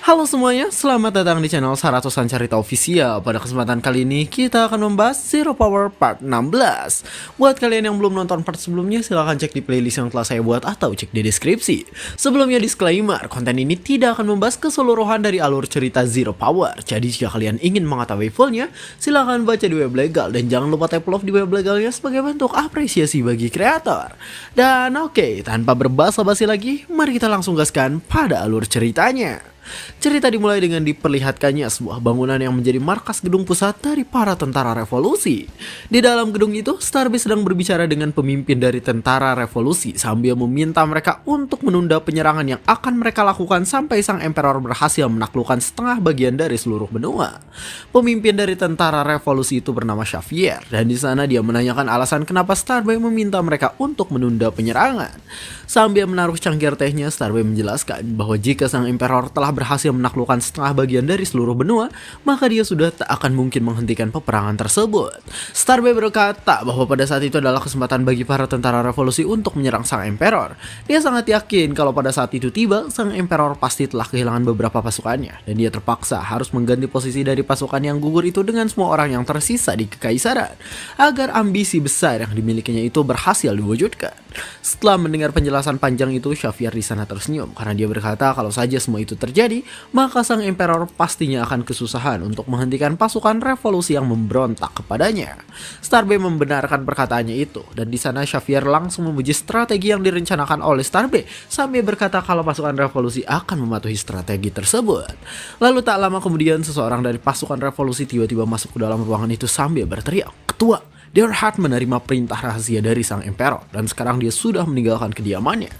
Halo semuanya, selamat datang di channel Saratosan Carita Official. Pada kesempatan kali ini kita akan membahas Zero Power Part 16. Buat kalian yang belum nonton part sebelumnya, silahkan cek di playlist yang telah saya buat atau cek di deskripsi. Sebelumnya disclaimer, konten ini tidak akan membahas keseluruhan dari alur cerita Zero Power. Jadi jika kalian ingin mengetahui fullnya, silahkan baca di web legal dan jangan lupa tap love di web legalnya sebagai bentuk apresiasi bagi kreator. Dan oke, tanpa berbasa-basi lagi, mari kita langsung gaskan pada alur ceritanya. Cerita dimulai dengan diperlihatkannya sebuah bangunan yang menjadi markas gedung pusat dari para tentara revolusi. Di dalam gedung itu, Starbase sedang berbicara dengan pemimpin dari tentara revolusi sambil meminta mereka untuk menunda penyerangan yang akan mereka lakukan sampai sang emperor berhasil menaklukkan setengah bagian dari seluruh benua. Pemimpin dari tentara revolusi itu bernama Xavier, dan di sana dia menanyakan alasan kenapa Starbase meminta mereka untuk menunda penyerangan. Sambil menaruh cangkir tehnya, Starbase menjelaskan bahwa jika sang emperor telah berhasil menaklukkan setengah bagian dari seluruh benua, maka dia sudah tak akan mungkin menghentikan peperangan tersebut. Starbase berkata bahwa pada saat itu adalah kesempatan bagi para tentara revolusi untuk menyerang sang emperor. Dia sangat yakin kalau pada saat itu tiba, sang emperor pasti telah kehilangan beberapa pasukannya, dan dia terpaksa harus mengganti posisi dari pasukan yang gugur itu dengan semua orang yang tersisa di kekaisaran, agar ambisi besar yang dimilikinya itu berhasil diwujudkan. Setelah mendengar penjelasan panjang itu, Xavier di sana tersenyum karena dia berkata kalau saja semua itu terjadi, maka sang emperor pastinya akan kesusahan untuk menghentikan pasukan revolusi yang memberontak kepadanya. Starbase membenarkan perkataannya itu, dan di sana Xavier langsung memuji strategi yang direncanakan oleh Starbase sambil berkata kalau pasukan revolusi akan mematuhi strategi tersebut. Lalu tak lama kemudian seseorang dari pasukan revolusi tiba-tiba masuk ke dalam ruangan itu sambil berteriak, "Ketua, Deonhard menerima perintah rahasia dari sang emperor dan sekarang dia sudah meninggalkan kediamannya."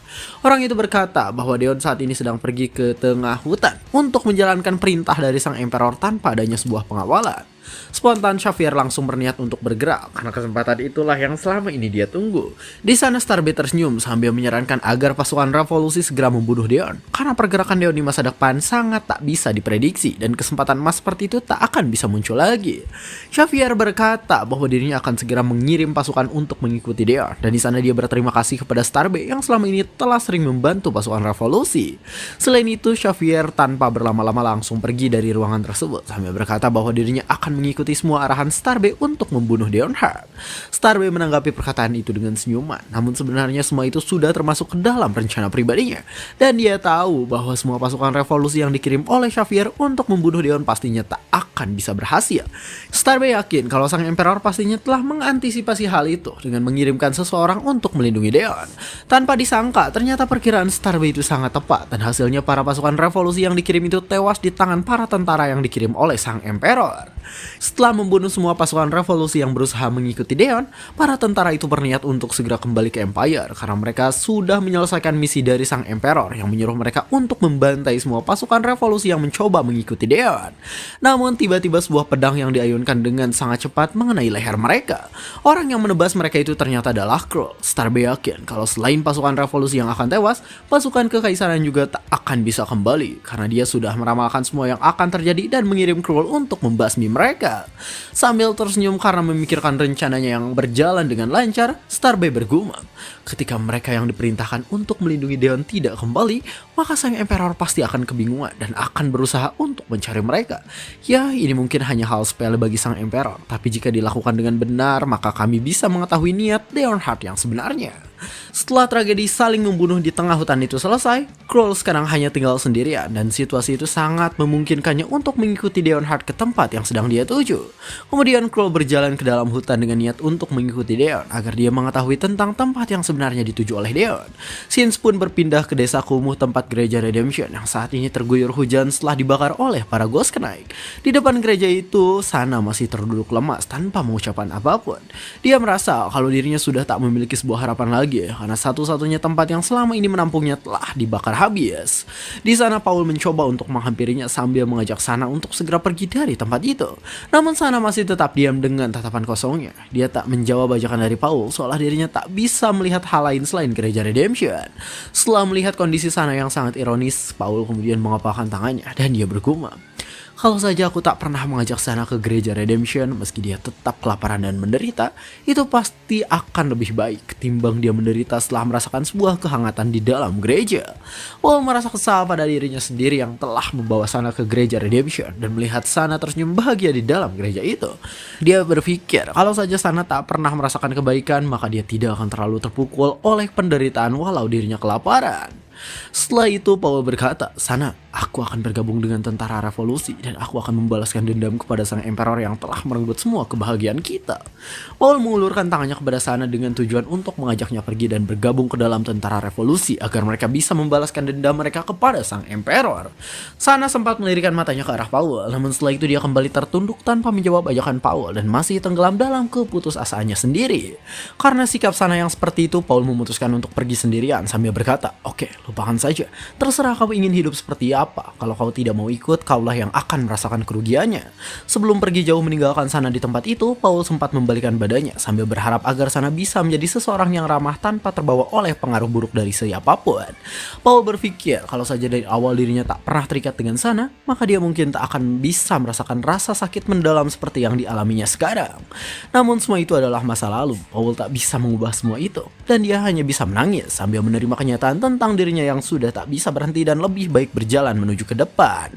Orang itu berkata bahwa Deon saat ini sedang pergi ke tengah hutan untuk menjalankan perintah dari sang emperor tanpa adanya sebuah pengawalan. Spontan Xavier langsung berniat untuk bergerak karena kesempatan itulah yang selama ini dia tunggu. Di sana Starbase tersenyum sambil menyarankan agar pasukan revolusi segera membunuh Deon karena pergerakan Deon di masa depan sangat tak bisa diprediksi dan kesempatan emas seperti itu tak akan bisa muncul lagi. Xavier berkata bahwa dirinya akan segera mengirim pasukan untuk mengikuti Deon, dan di sana dia berterima kasih kepada Starbase yang selama ini telah sering membantu pasukan revolusi. Selain itu, Xavier tanpa berlama-lama langsung pergi dari ruangan tersebut sambil berkata bahwa dirinya akan mengikuti semua arahan Starbase untuk membunuh Deonhard. Starbase menanggapi perkataan itu dengan senyuman, namun sebenarnya semua itu sudah termasuk ke dalam rencana pribadinya, dan dia tahu bahwa semua pasukan revolusi yang dikirim oleh Xavier untuk membunuh Deon pastinya tak akan bisa berhasil. Starbase yakin kalau sang emperor pastinya telah mengantisipasi hal itu dengan mengirimkan seseorang untuk melindungi Deon. Tanpa disangka, ternyata perkiraan Starbase itu sangat tepat, dan hasilnya para pasukan revolusi yang dikirim itu tewas di tangan para tentara yang dikirim oleh sang emperor. Setelah membunuh semua pasukan revolusi yang berusaha mengikuti Deon, para tentara itu berniat untuk segera kembali ke Empire karena mereka sudah menyelesaikan misi dari sang emperor yang menyuruh mereka untuk membantai semua pasukan revolusi yang mencoba mengikuti Deon. Namun tiba-tiba sebuah pedang yang diayunkan dengan sangat cepat mengenai leher mereka. Orang yang menebas mereka itu ternyata adalah Krull. Starbase yakin kalau selain pasukan revolusi yang akan tewas, pasukan kekaisaran juga tak akan bisa kembali karena dia sudah meramalkan semua yang akan terjadi dan mengirim Krull untuk membasmi mereka. Sambil tersenyum karena memikirkan rencananya yang berjalan dengan lancar, Starbase bergumam. Ketika mereka yang diperintahkan untuk melindungi Deon tidak kembali, maka sang emperor pasti akan kebingungan dan akan berusaha untuk mencari mereka. Ya, ini mungkin hanya hal sepele bagi sang emperor, tapi jika dilakukan dengan benar, maka kami bisa mengetahui niat Deonhard yang sebenarnya. Setelah tragedi saling membunuh di tengah hutan itu selesai, Krull sekarang hanya tinggal sendirian dan situasi itu sangat memungkinkannya untuk mengikuti Deonhard ke tempat yang sedang dia tuju. Kemudian Krull berjalan ke dalam hutan dengan niat untuk mengikuti Deon agar dia mengetahui tentang tempat yang sebenarnya dituju oleh Deon. Shinz pun berpindah ke desa kumuh tempat gereja Redemption yang saat ini terguyur hujan setelah dibakar oleh para Ghost Knight. Di depan gereja itu, Sana masih terduduk lemas tanpa mengucapkan apapun. Dia merasa kalau dirinya sudah tak memiliki sebuah harapan lagi karena satu-satunya tempat yang selama ini menampungnya telah dibakar habis. Di sana Paul mencoba untuk menghampirinya sambil mengajak Sana untuk segera pergi dari tempat itu. Namun Sana masih tetap diam dengan tatapan kosongnya. Dia tak menjawab ajakan dari Paul seolah dirinya tak bisa melihat hal lain selain gereja Redemption. Setelah melihat kondisi Sana yang sangat ironis, Paul kemudian mengepalkan tangannya dan dia bergumam, Kalau saja aku tak pernah mengajak Sana ke gereja Redemption meski dia tetap kelaparan dan menderita, itu pasti akan lebih baik ketimbang dia menderita setelah merasakan sebuah kehangatan di dalam gereja. Paul merasa kesal pada dirinya sendiri yang telah membawa Sana ke gereja Redemption dan melihat Sana tersenyum bahagia di dalam gereja itu. Dia berpikir kalau saja Sana tak pernah merasakan kebaikan, maka dia tidak akan terlalu terpukul oleh penderitaan walau dirinya kelaparan. Setelah itu Paul berkata, "Sana, aku akan bergabung dengan tentara revolusi dan aku akan membalaskan dendam kepada sang emperor yang telah merenggut semua kebahagiaan kita." Paul mengulurkan tangannya kepada Sana dengan tujuan untuk mengajaknya pergi dan bergabung ke dalam tentara revolusi agar mereka bisa membalaskan dendam mereka kepada sang emperor. Sana sempat melirikan matanya ke arah Paul, namun setelah itu dia kembali tertunduk tanpa menjawab ajakan Paul dan masih tenggelam dalam keputusasaannya sendiri. Karena sikap Sana yang seperti itu, Paul memutuskan untuk pergi sendirian sambil berkata, "Oke, lupakan saja. Terserah kamu ingin hidup seperti apa. Kalau kau tidak mau ikut, kaulah yang akan merasakan kerugiannya." Sebelum pergi jauh meninggalkan Sana di tempat itu, Paul sempat membalikan badannya sambil berharap agar Sana bisa menjadi seseorang yang ramah tanpa terbawa oleh pengaruh buruk dari siapapun. Paul berpikir kalau saja dari awal dirinya tak pernah terikat dengan Sana, maka dia mungkin tak akan bisa merasakan rasa sakit mendalam seperti yang dialaminya sekarang. Namun semua itu adalah masa lalu. Paul tak bisa mengubah semua itu, dan dia hanya bisa menangis sambil menerima kenyataan tentang dirinya yang sudah tak bisa berhenti dan lebih baik berjalan menuju ke depan.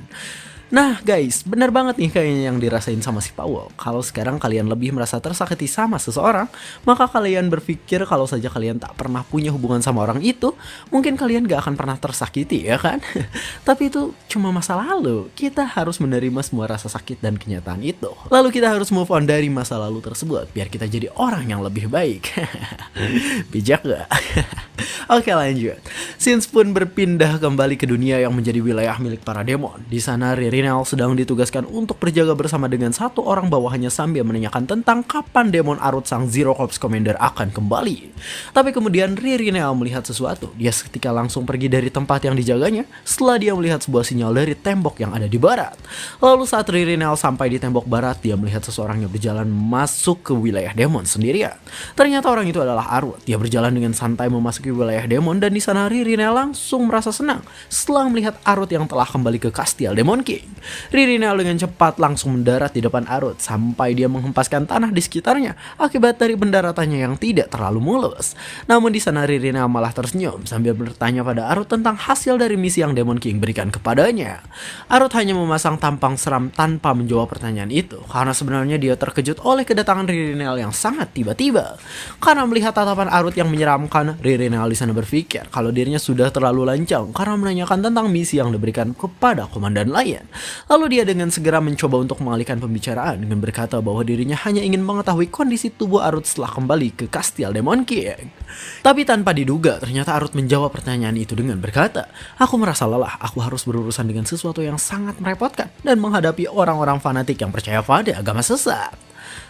Nah guys, benar banget nih kayaknya yang dirasain sama si Paul. Kalau sekarang kalian lebih merasa tersakiti sama seseorang, maka kalian berpikir kalau saja kalian tak pernah punya hubungan sama orang itu, mungkin kalian gak akan pernah tersakiti, ya kan? Tapi itu cuma masa lalu. Kita harus menerima semua rasa sakit dan kenyataan itu. Lalu kita harus move on dari masa lalu tersebut biar kita jadi orang yang lebih baik. Bijak gak? Oke, lanjut. Sins pun berpindah kembali ke dunia yang menjadi wilayah milik para demon. Di sana Ririnel sedang ditugaskan untuk berjaga bersama dengan satu orang bawahannya sambil menanyakan tentang kapan demon Arut sang Zero Corps Commander akan kembali. Tapi kemudian Ririnel melihat sesuatu. Dia seketika langsung pergi dari tempat yang dijaganya setelah dia melihat sebuah sinyal dari tembok yang ada di barat. Lalu saat Ririnel sampai di tembok barat, dia melihat seseorang yang berjalan masuk ke wilayah demon sendirian. Ternyata orang itu adalah Arut. Dia berjalan dengan santai memasuki wilayah demon dan di sana Ririnel langsung merasa senang setelah melihat Arut yang telah kembali ke Kastil Demon King. Ririnel dengan cepat langsung mendarat di depan Arut sampai dia menghempaskan tanah di sekitarnya akibat dari pendaratannya yang tidak terlalu mulus. Namun di sana Ririnel malah tersenyum sambil bertanya pada Arut tentang hasil dari misi yang Demon King berikan kepadanya. Arut hanya memasang tampang seram tanpa menjawab pertanyaan itu karena sebenarnya dia terkejut oleh kedatangan Ririnel yang sangat tiba-tiba. Karena melihat tatapan Arut yang menyeramkan, Ririnel di sana berpikir kalau dirinya sudah terlalu lancang karena menanyakan tentang misi yang diberikan kepada komandan lain. Lalu dia dengan segera mencoba untuk mengalihkan pembicaraan dengan berkata bahwa dirinya hanya ingin mengetahui kondisi tubuh Arut setelah kembali ke Kastil Demon King. Tapi tanpa diduga, ternyata Arut menjawab pertanyaan itu dengan berkata, "Aku merasa lelah, aku harus berurusan dengan sesuatu yang sangat merepotkan dan menghadapi orang-orang fanatik yang percaya pada agama sesat."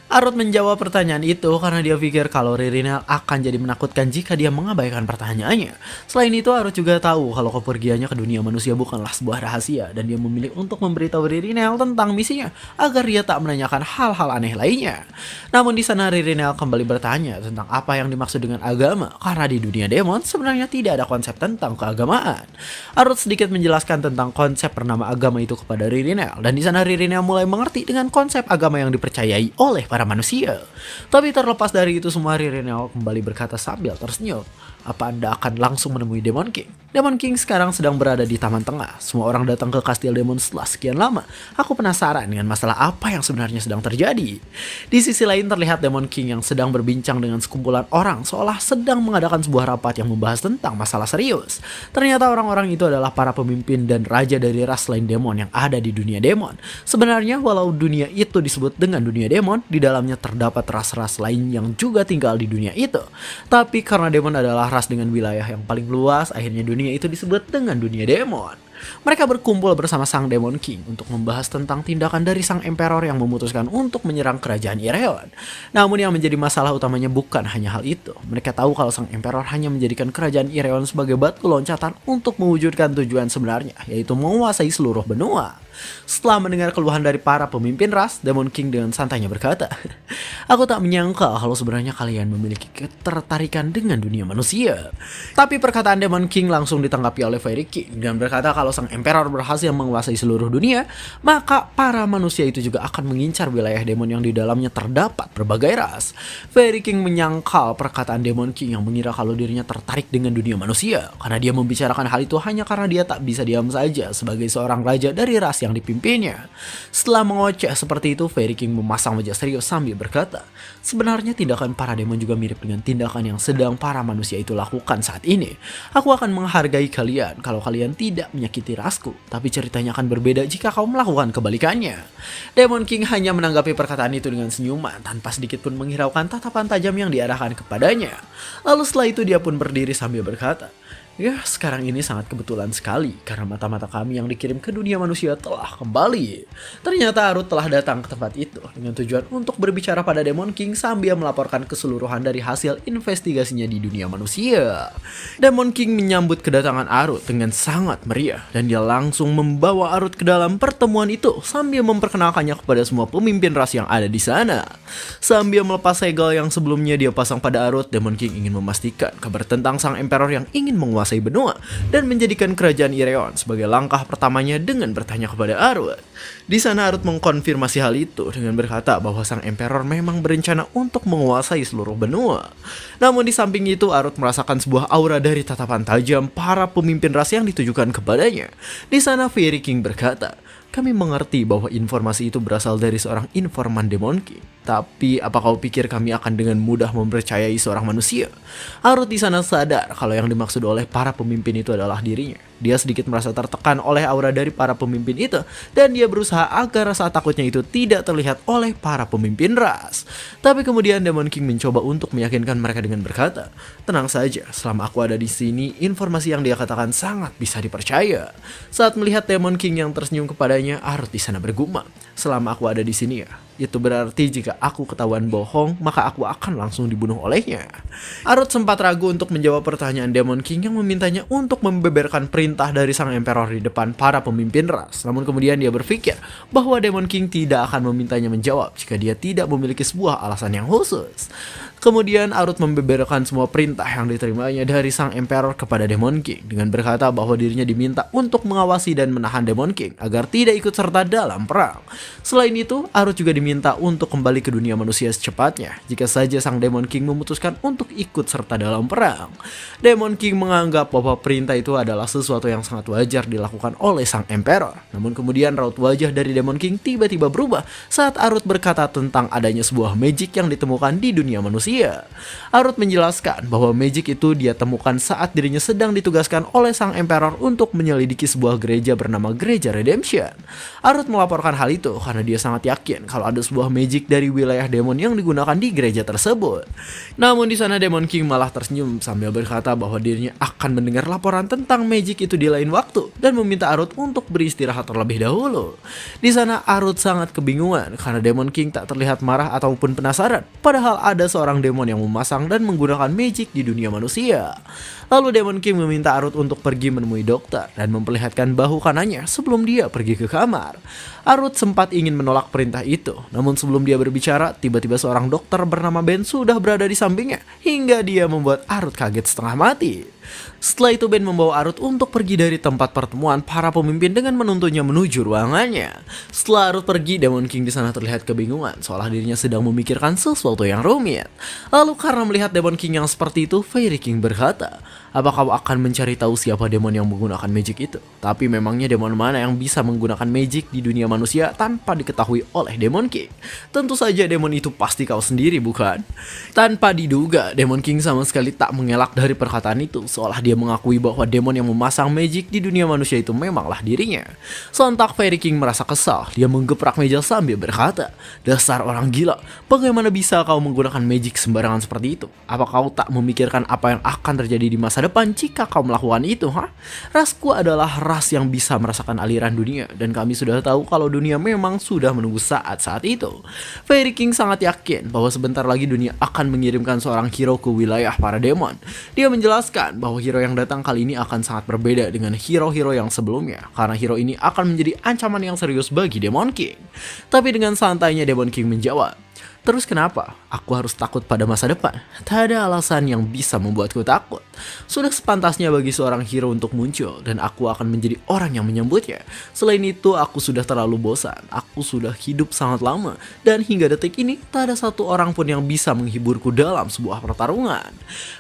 Arut menjawab pertanyaan itu karena dia pikir kalau Ririnel akan jadi menakutkan jika dia mengabaikan pertanyaannya. Selain itu, Arut juga tahu kalau kepergiannya ke dunia manusia bukanlah sebuah rahasia dan dia memilih untuk memberitahu Ririnel tentang misinya agar dia tak menanyakan hal-hal aneh lainnya. Namun di sana Ririnel kembali bertanya tentang apa yang dimaksud dengan agama karena di dunia demon sebenarnya tidak ada konsep tentang keagamaan. Arut sedikit menjelaskan tentang konsep bernama agama itu kepada Ririnel dan di sana Ririnel mulai mengerti dengan konsep agama yang dipercayai oleh para manusia. Tapi terlepas dari itu semua, Ririnel kembali berkata sambil tersenyum, "Apa Anda akan langsung menemui Demon King? Demon King sekarang sedang berada di Taman Tengah. Semua orang datang ke Kastil Demon setelah sekian lama. Aku penasaran dengan masalah apa yang sebenarnya sedang terjadi." Di sisi lain terlihat Demon King yang sedang berbincang dengan sekumpulan orang seolah sedang mengadakan sebuah rapat yang membahas tentang masalah serius. Ternyata orang-orang itu adalah para pemimpin dan raja dari ras lain demon yang ada di dunia demon. Sebenarnya walau dunia itu disebut dengan dunia demon, di dalamnya terdapat ras-ras lain yang juga tinggal di dunia itu. Tapi karena demon adalah ras dengan wilayah yang paling luas, akhirnya dunia itu disebut dengan dunia demon. Mereka berkumpul bersama sang Demon King untuk membahas tentang tindakan dari sang emperor yang memutuskan untuk menyerang kerajaan Irion. Namun yang menjadi masalah utamanya bukan hanya hal itu. Mereka tahu kalau sang emperor hanya menjadikan kerajaan Irion sebagai batu loncatan untuk mewujudkan tujuan sebenarnya, yaitu menguasai seluruh benua. Setelah mendengar keluhan dari para pemimpin ras, Demon King dengan santainya berkata, "Aku tak menyangka kalau sebenarnya kalian memiliki ketertarikan dengan dunia manusia." Tapi perkataan Demon King langsung ditanggapi oleh Fairy King dan berkata kalau kalau sang Emperor berhasil menguasai seluruh dunia, maka para manusia itu juga akan mengincar wilayah demon yang di dalamnya terdapat berbagai ras. Fairy King menyangkal perkataan Demon King yang mengira kalau dirinya tertarik dengan dunia manusia, karena dia membicarakan hal itu hanya karena dia tak bisa diam saja sebagai seorang raja dari ras yang dipimpinnya. Setelah mengoceh seperti itu, Fairy King memasang wajah serius sambil berkata, sebenarnya tindakan para demon juga mirip dengan tindakan yang sedang para manusia itu lakukan saat ini. Aku akan menghargai kalian kalau kalian tidak menyakiti rasku, tapi ceritanya akan berbeda jika kau melakukan kebalikannya. Demon King hanya menanggapi perkataan itu dengan senyuman tanpa sedikit pun menghiraukan tatapan tajam yang diarahkan kepadanya. Lalu setelah itu dia pun berdiri sambil berkata, ya, sekarang ini sangat kebetulan sekali karena mata-mata kami yang dikirim ke dunia manusia telah kembali. Ternyata Arut telah datang ke tempat itu dengan tujuan untuk berbicara pada Demon King sambil melaporkan keseluruhan dari hasil investigasinya di dunia manusia. Demon King menyambut kedatangan Arut dengan sangat meriah dan dia langsung membawa Arut ke dalam pertemuan itu sambil memperkenalkannya kepada semua pemimpin ras yang ada di sana. Sambil melepas segel yang sebelumnya dia pasang pada Arut, Demon King ingin memastikan kabar tentang sang Emperor yang ingin menguasai benua dan menjadikan kerajaan Ireon sebagai langkah pertamanya dengan bertanya kepada Arut. Di sana Arut mengkonfirmasi hal itu dengan berkata bahwa sang Emperor memang berencana untuk menguasai seluruh benua. Namun di samping itu Arut merasakan sebuah aura dari tatapan tajam para pemimpin ras yang ditujukan kepadanya. Di sana Fairy King berkata, kami mengerti bahwa informasi itu berasal dari seorang informan Demon King. Tapi apa kau pikir kami akan dengan mudah mempercayai seorang manusia? Arut di sana sadar kalau yang dimaksud oleh para pemimpin itu adalah dirinya. Dia sedikit merasa tertekan oleh aura dari para pemimpin itu dan dia berusaha agar rasa takutnya itu tidak terlihat oleh para pemimpin ras. Tapi kemudian Demon King mencoba untuk meyakinkan mereka dengan berkata, tenang saja, selama aku ada di sini, informasi yang dia katakan sangat bisa dipercaya. Saat melihat Demon King yang tersenyum kepadanya, Arut di sana bergumam, selama aku ada di sini ya. Itu berarti jika aku ketahuan bohong, maka aku akan langsung dibunuh olehnya. Arut sempat ragu untuk menjawab pertanyaan Demon King yang memintanya untuk membeberkan perintah dari sang Emperor di depan para pemimpin ras. Namun kemudian dia berpikir bahwa Demon King tidak akan memintanya menjawab jika dia tidak memiliki sebuah alasan yang khusus. Kemudian Arut membeberkan semua perintah yang diterimanya dari sang Emperor kepada Demon King dengan berkata bahwa dirinya diminta untuk mengawasi dan menahan Demon King agar tidak ikut serta dalam perang. Selain itu, Arut juga diminta untuk kembali ke dunia manusia secepatnya jika saja sang Demon King memutuskan untuk ikut serta dalam perang. Demon King menganggap bahwa perintah itu adalah sesuatu yang sangat wajar dilakukan oleh sang Emperor. Namun kemudian raut wajah dari Demon King tiba-tiba berubah saat Arut berkata tentang adanya sebuah magic yang ditemukan di dunia manusia. Arut menjelaskan bahwa magic itu dia temukan saat dirinya sedang ditugaskan oleh sang Emperor untuk menyelidiki sebuah gereja bernama Gereja Redemption. Arut melaporkan hal itu karena dia sangat yakin kalau ada sebuah magic dari wilayah demon yang digunakan di gereja tersebut. Namun di sana Demon King malah tersenyum sambil berkata bahwa dirinya akan mendengar laporan tentang magic itu di lain waktu dan meminta Arut untuk beristirahat terlebih dahulu. Di sana Arut sangat kebingungan karena Demon King tak terlihat marah ataupun penasaran, padahal ada seorang demon yang memasang dan menggunakan magic di dunia manusia. Lalu Demon King meminta Arut untuk pergi menemui dokter dan memperlihatkan bahu kanannya sebelum dia pergi ke kamar. Arut sempat ingin menolak perintah itu, namun sebelum dia berbicara, tiba-tiba seorang dokter bernama Ben sudah berada di sampingnya hingga dia membuat Arut kaget setengah mati. Setelah itu Ben membawa Arut untuk pergi dari tempat pertemuan para pemimpin dengan menuntunnya menuju ruangannya. Setelah Arut pergi, Demon King di sana terlihat kebingungan seolah dirinya sedang memikirkan sesuatu yang rumit. Lalu karena melihat Demon King yang seperti itu, Fairy King berkata, apa kau akan mencari tahu siapa demon yang menggunakan magic itu? Tapi memangnya demon mana yang bisa menggunakan magic di dunia manusia tanpa diketahui oleh Demon King? Tentu saja demon itu pasti kau sendiri, bukan? Tanpa diduga, Demon King sama sekali tak mengelak dari perkataan itu, seolah dia mengakui bahwa demon yang memasang magic di dunia manusia itu memanglah dirinya. Sontak Fairy King merasa kesal, dia menggeprak meja sambil berkata, dasar orang gila, bagaimana bisa kau menggunakan magic sembarangan seperti itu? Apa kau tak memikirkan apa yang akan terjadi di masa depan jika kau melakukan itu, ha? Rasku adalah ras yang bisa merasakan aliran dunia dan kami sudah tahu kalau dunia memang sudah menunggu saat-saat itu. Fairy King sangat yakin bahwa sebentar lagi dunia akan mengirimkan seorang hero ke wilayah para demon. Dia menjelaskan bahwa hero yang datang kali ini akan sangat berbeda dengan hero-hero yang sebelumnya karena hero ini akan menjadi ancaman yang serius bagi Demon King. Tapi dengan santainya Demon King menjawab, Terus kenapa aku harus takut pada masa depan? Tak ada alasan yang bisa membuatku takut. Sudah sepantasnya bagi seorang hero untuk muncul, dan aku akan menjadi orang yang menyambutnya. Selain itu, aku sudah terlalu bosan. Aku sudah hidup sangat lama, dan hingga detik ini tak ada satu orang pun yang bisa menghiburku dalam sebuah pertarungan.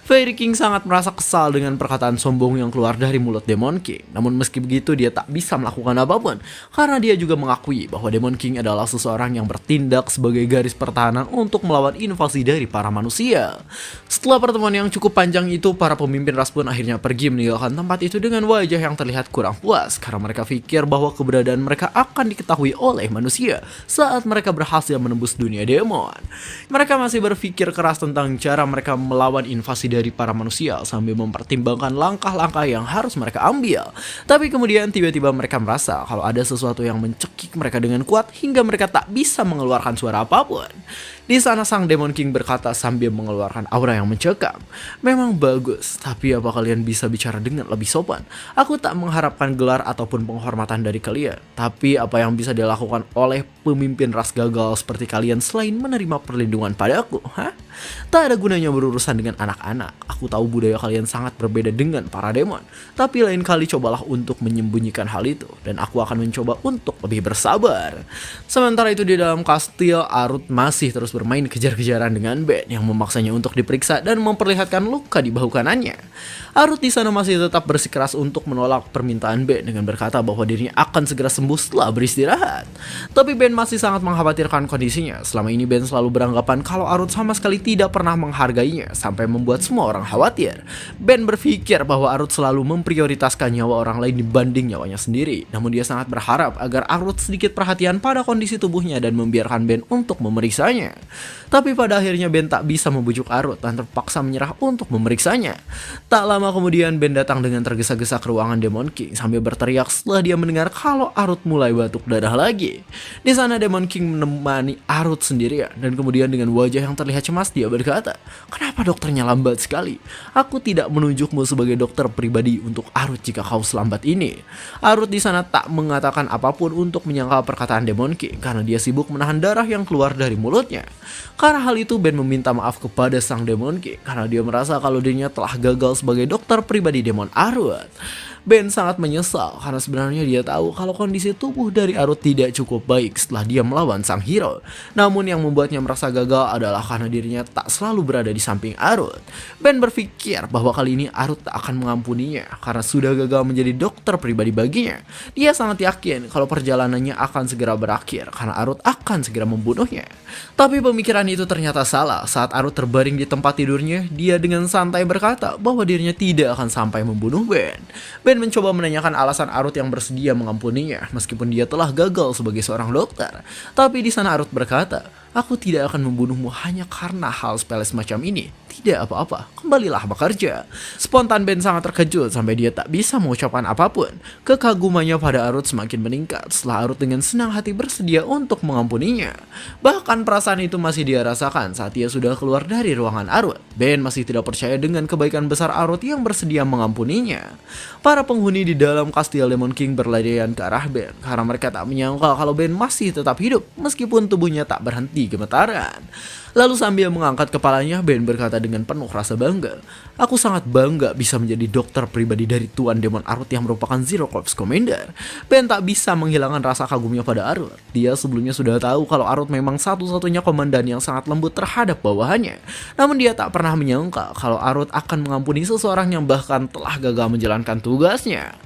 Fairy King sangat merasa kesal dengan perkataan sombong yang keluar dari mulut Demon King. Namun meski begitu, dia tak bisa melakukan apapun, karena dia juga mengakui bahwa Demon King adalah seseorang yang bertindak sebagai garis pertahanan untuk melawan invasi dari para manusia. Setelah pertemuan yang cukup panjang itu, para pemimpin ras pun akhirnya pergi meninggalkan tempat itu dengan wajah yang terlihat kurang puas, karena mereka pikir bahwa keberadaan mereka akan diketahui oleh manusia saat mereka berhasil menembus dunia demon. Mereka masih berpikir keras tentang cara mereka melawan invasi dari para manusia sambil mempertimbangkan langkah-langkah yang harus mereka ambil. Tapi kemudian tiba-tiba mereka merasa kalau ada sesuatu yang mencekik mereka dengan kuat hingga mereka tak bisa mengeluarkan suara apapun. Di sana sang Demon King berkata sambil mengeluarkan aura yang mencekam. Memang bagus, tapi apa kalian bisa bicara dengan lebih sopan? Aku tak mengharapkan gelar ataupun penghormatan dari kalian. Tapi apa yang bisa dilakukan oleh pemimpin ras gagal seperti kalian selain menerima perlindungan padaku? Hah? Tak ada gunanya berurusan dengan anak-anak. Aku tahu budaya kalian sangat berbeda dengan para demon. Tapi lain kali cobalah untuk menyembunyikan hal itu. Dan aku akan mencoba untuk lebih bersabar. Sementara itu di dalam kastil, Arut masih terus bermain kejar-kejaran dengan Ben yang memaksanya untuk diperiksa dan memperlihatkan luka di bahu kanannya. Arut di sana masih tetap bersikeras untuk menolak permintaan Ben dengan berkata bahwa dirinya akan segera sembuh setelah beristirahat. Tapi Ben masih sangat mengkhawatirkan kondisinya. Selama ini Ben selalu beranggapan kalau Arut sama sekali tidak pernah menghargainya sampai membuat semua orang khawatir. Ben berpikir bahwa Arut selalu memprioritaskan nyawa orang lain dibanding nyawanya sendiri. Namun dia sangat berharap agar Arut sedikit perhatian pada kondisi tubuhnya dan membiarkan Ben untuk memeriksanya. Tapi pada akhirnya Ben tak bisa membujuk Arut dan terpaksa menyerah untuk memeriksanya. Tak lama kemudian Ben datang dengan tergesa-gesa ke ruangan Demon King sambil berteriak setelah dia mendengar kalau Arut mulai batuk darah lagi. Di sana Demon King menemani Arut sendirian dan kemudian dengan wajah yang terlihat cemas dia berkata, "Kenapa dokternya lambat sekali? Aku tidak menunjukmu sebagai dokter pribadi untuk Arut jika kau selambat ini." Arut di sana tak mengatakan apapun untuk menyangkal perkataan Demon King karena dia sibuk menahan darah yang keluar dari mulutnya. Karena hal itu Ben meminta maaf kepada sang Demon King karena dia merasa kalau dirinya telah gagal sebagai dokter pribadi Demon Arut. Ben sangat menyesal karena sebenarnya dia tahu kalau kondisi tubuh dari Arut tidak cukup baik setelah dia melawan sang hero. Namun yang membuatnya merasa gagal adalah karena dirinya tak selalu berada di samping Arut. Ben berpikir bahwa kali ini Arut tak akan mengampuninya karena sudah gagal menjadi dokter pribadi baginya. Dia sangat yakin kalau perjalanannya akan segera berakhir karena Arut akan segera membunuhnya. Tapi pemikiran itu ternyata salah. Saat Arut terbaring di tempat tidurnya, dia dengan santai berkata bahwa dirinya tidak akan sampai membunuh Ben. Ben mencoba menanyakan alasan Arut yang bersedia mengampuninya meskipun dia telah gagal sebagai seorang dokter. Tapi di sana Arut berkata, "Aku tidak akan membunuhmu hanya karena hal sepele semacam ini. Tidak apa-apa, kembalilah bekerja." Spontan Ben sangat terkejut sampai dia tak bisa mengucapkan apapun. Kekagumannya pada Arut semakin meningkat setelah Arut dengan senang hati bersedia untuk mengampuninya. Bahkan perasaan itu masih dia rasakan saat dia sudah keluar dari ruangan Arut. Ben masih tidak percaya dengan kebaikan besar Arut yang bersedia mengampuninya. Para penghuni di dalam kastil Demon King berlarian ke arah Ben karena mereka tak menyangka kalau Ben masih tetap hidup meskipun tubuhnya tak berhenti gemetaran. Lalu sambil mengangkat kepalanya, Ben berkata dengan penuh rasa bangga, "Aku sangat bangga bisa menjadi dokter pribadi dari Tuan Demon Arut yang merupakan Zero Corps Commander." Ben tak bisa menghilangkan rasa kagumnya pada Arut. Dia sebelumnya sudah tahu kalau Arut memang satu-satunya komandan yang sangat lembut terhadap bawahannya. Namun dia tak pernah menyangka kalau Arut akan mengampuni seseorang yang bahkan telah gagal menjalankan tugasnya.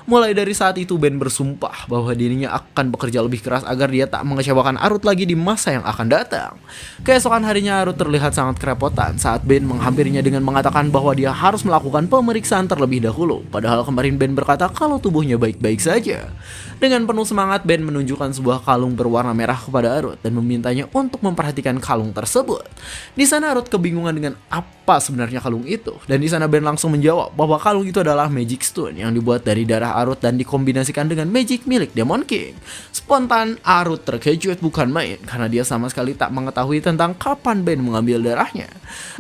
Mulai dari saat itu Ben bersumpah bahwa dirinya akan bekerja lebih keras agar dia tak mengecewakan Arut lagi di masa yang akan datang. Keesokan harinya Arut terlihat sangat kerepotan saat Ben menghampirinya dengan mengatakan bahwa dia harus melakukan pemeriksaan terlebih dahulu. Padahal kemarin Ben berkata kalau tubuhnya baik-baik saja. Dengan penuh semangat Ben menunjukkan sebuah kalung berwarna merah kepada Arut dan memintanya untuk memperhatikan kalung tersebut. Di sana Arut kebingungan dengan apa sebenarnya kalung itu. Dan di sana Ben langsung menjawab bahwa kalung itu adalah Magic Stone yang dibuat dari darah Arut dan dikombinasikan dengan magic milik Demon King. Spontan Arut terkejut bukan main karena dia sama sekali tak mengetahui tentang kalung kapan Ben mengambil darahnya.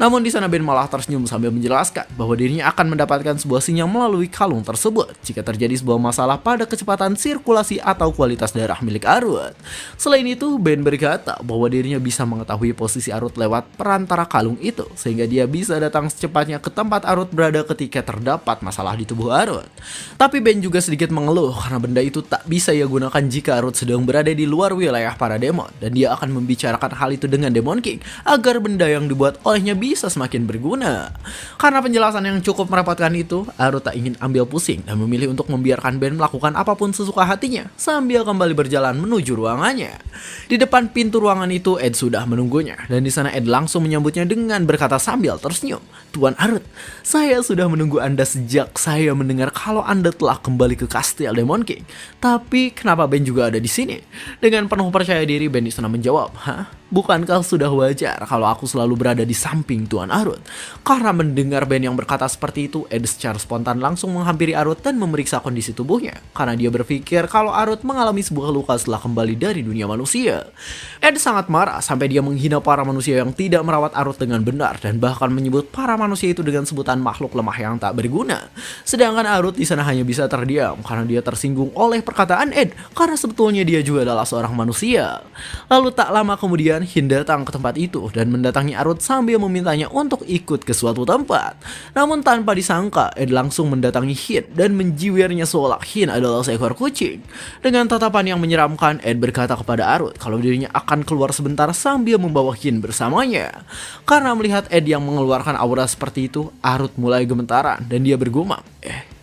Namun di sana Ben malah tersenyum sambil menjelaskan bahwa dirinya akan mendapatkan sebuah sinyal melalui kalung tersebut jika terjadi sebuah masalah pada kecepatan sirkulasi atau kualitas darah milik Arut. Selain itu, Ben berkata bahwa dirinya bisa mengetahui posisi Arut lewat perantara kalung itu, sehingga dia bisa datang secepatnya ke tempat Arut berada ketika terdapat masalah di tubuh Arut. Tapi Ben juga sedikit mengeluh karena benda itu tak bisa ia gunakan jika Arut sedang berada di luar wilayah para demon, dan dia akan membicarakan hal itu dengan Demon King agar benda yang dibuat olehnya bisa semakin berguna. Karena penjelasan yang cukup merepotkan itu, Arut tak ingin ambil pusing dan memilih untuk membiarkan Ben melakukan apapun sesuka hatinya sambil kembali berjalan menuju ruangannya. Di depan pintu ruangan itu Ed sudah menunggunya, dan di sana Ed langsung menyambutnya dengan berkata sambil tersenyum, "Tuan Arut, saya sudah menunggu Anda sejak saya mendengar kalau Anda telah kembali ke kastil Demon King. Tapi kenapa Ben juga ada di sini?" Dengan penuh percaya diri Ben di sana menjawab, "Hah? Bukankah sudah wajar kalau aku selalu berada di samping Tuan Arut?" Karena mendengar Ben yang berkata seperti itu, Ed secara spontan langsung menghampiri Arut dan memeriksa kondisi tubuhnya. Karena dia berpikir kalau Arut mengalami sebuah luka setelah kembali dari dunia manusia. Ed sangat marah sampai dia menghina para manusia yang tidak merawat Arut dengan benar dan bahkan menyebut para manusia itu dengan sebutan makhluk lemah yang tak berguna. Sedangkan Arut di sana hanya bisa terdiam karena dia tersinggung oleh perkataan Ed karena sebetulnya dia juga adalah seorang manusia. Lalu tak lama kemudian Hin datang ke tempat itu dan mendatangi Arut sambil memintanya untuk ikut ke suatu tempat. Namun tanpa disangka, Ed langsung mendatangi Hin dan menjiwirnya seolah Hin adalah seekor kucing. Dengan tatapan yang menyeramkan, Ed berkata kepada Arut kalau dirinya akan keluar sebentar sambil membawa Hin bersamanya. Karena melihat Ed yang mengeluarkan aura seperti itu, Arut mulai gemetaran dan dia bergumam,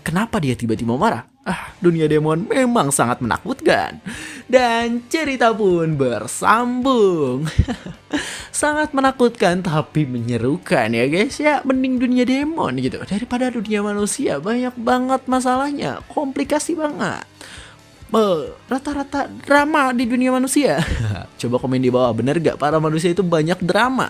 kenapa dia tiba-tiba marah? Dunia demon memang sangat menakutkan. Dan cerita pun bersambung. Sangat menakutkan tapi menyerukan ya guys ya. Mending dunia demon gitu daripada dunia manusia. Banyak banget masalahnya, komplikasi banget. Rata-rata drama di dunia manusia. Coba komen di bawah, bener gak para manusia itu banyak drama?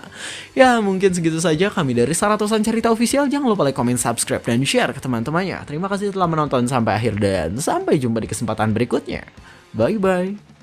Ya mungkin segitu saja kami dari Saratosan Cerita Official. Jangan lupa like, komen, subscribe, dan share ke teman-temannya. Terima kasih telah menonton sampai akhir dan sampai jumpa di kesempatan berikutnya. Bye-bye.